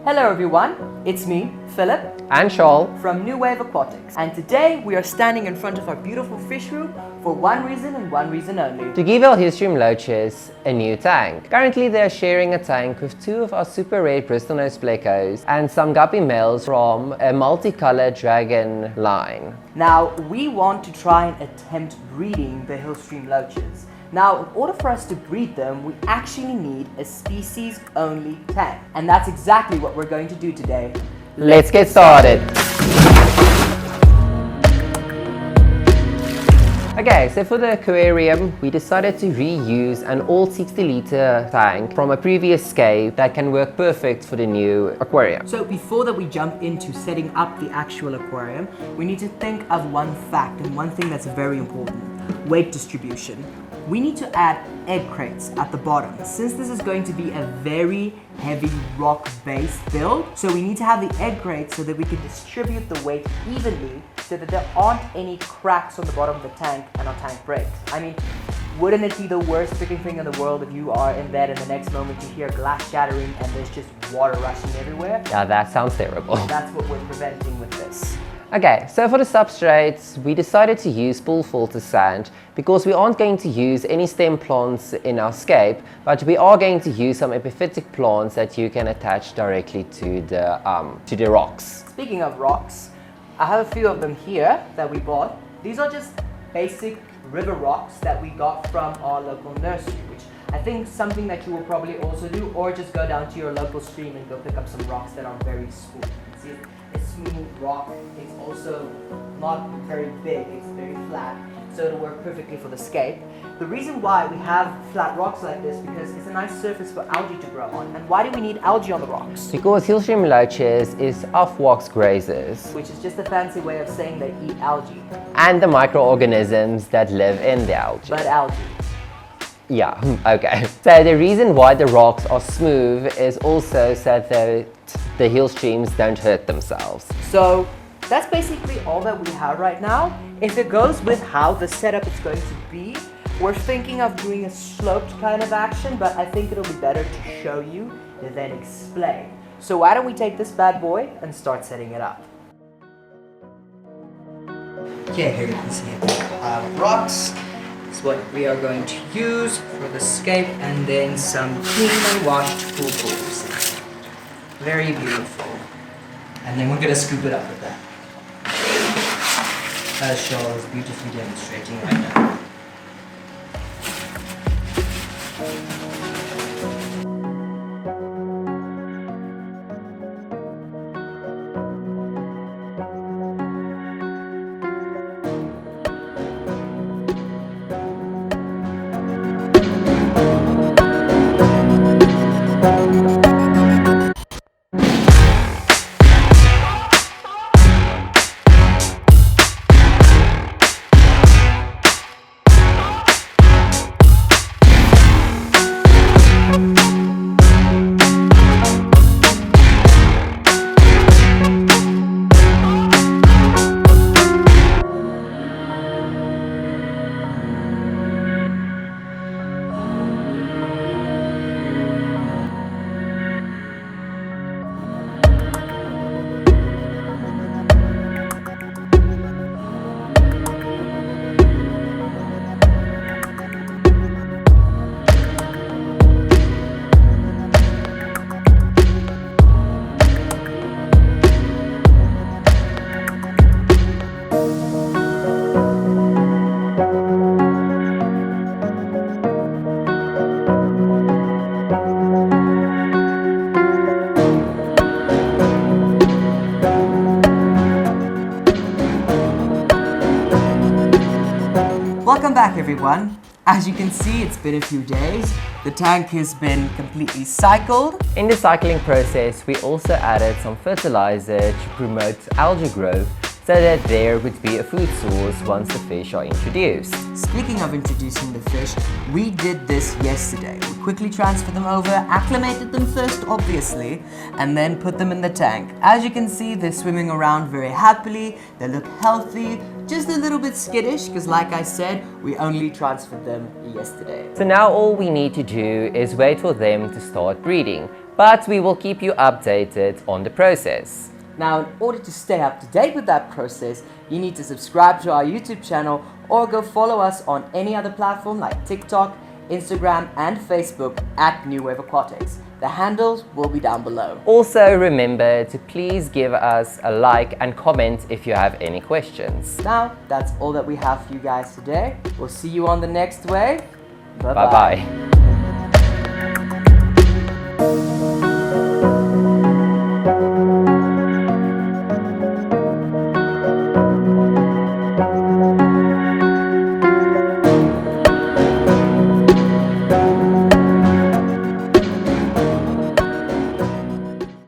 Hello everyone, it's me, Philip, and Shawl from New Wave Aquatics, and today we are standing in front of our beautiful fish room for one reason and one reason only. to give our Hillstream Loaches a new tank. Currently they are sharing a tank with two of our super rare bristlenose plecos and some guppy males from a multicolored dragon line. Now, we want to try and attempt breeding the Hillstream Loaches. Now, in order for us to breed them, we actually need a species-only tank. And that's exactly what we're going to do today. Let's get started! Okay, so for the aquarium, we decided to reuse an old 60-liter tank from a previous scape that can work perfect for the new aquarium. So before that we jump into setting up the actual aquarium, we need to think of one fact and one thing that's very important: weight distribution. We need to add egg crates at the bottom, since this is going to be a very heavy rock-based build. So we need to have the egg crates so that we can distribute the weight evenly so that there aren't any cracks on the bottom of the tank and our tank breaks. I mean, wouldn't it be the worst freaking thing in the world if you are in bed and the next moment you hear glass shattering and there's just water rushing everywhere? Yeah, that sounds terrible. That's what we're preventing with this. Okay, so for the substrates, we decided to use pool filter sand because we aren't going to use any stem plants in our scape, but we are going to use some epiphytic plants that you can attach directly to the rocks. Speaking of rocks, I have a few of them here that we bought. These are just basic river rocks that we got from our local nursery, which I think is something that you will probably also do, or just go down to your local stream and go pick up some rocks that are very smooth. See, it's smooth rock. It's also not very big, it's very flat, so it'll work perfectly for the scape. The reason why we have flat rocks like this because it's a nice surface for algae to grow on. And why do we need algae on the rocks? Because Hillstream Loaches is off-wax grazers, Which is just a fancy way of saying they eat algae. and the microorganisms that live in the algae. But algae. Yeah, okay. So the reason why the rocks are smooth is also so that the hillstreams don't hurt themselves. So that's basically all that we have right now. If it goes with how the setup is going to be, we're thinking of doing a sloped kind of action, but I think it'll be better to show you and then explain. So why don't we take this bad boy and start setting it up. Okay, here you can see rocks. This is what we are going to use for the scape, and then some clean and washed pool pools. Very beautiful. And then we're going to scoop it up with that. As Shaw is beautifully demonstrating right now. Welcome back everyone. As you can see, it's been a few days. The tank has been completely cycled. In the cycling process, we also added some fertilizer to promote algae growth so that there would be a food source once the fish are introduced. Speaking of introducing the fish, we did this yesterday. We quickly transferred them over, acclimated them first obviously, and then put them in the tank. As you can see, they're swimming around very happily, they look healthy, just a little bit skittish because like I said, we only transferred them yesterday. So now all we need to do is wait for them to start breeding. but we will keep you updated on the process. Now, in order to stay up to date with that process, you need to subscribe to our YouTube channel or go follow us on any other platform like TikTok, Instagram, and Facebook at New Wave Aquatics. The handles will be down below. Also remember to please give us a like and comment if you have any questions. Now, that's all that we have for you guys today. We'll see you on the next wave. Bye-bye. Bye-bye.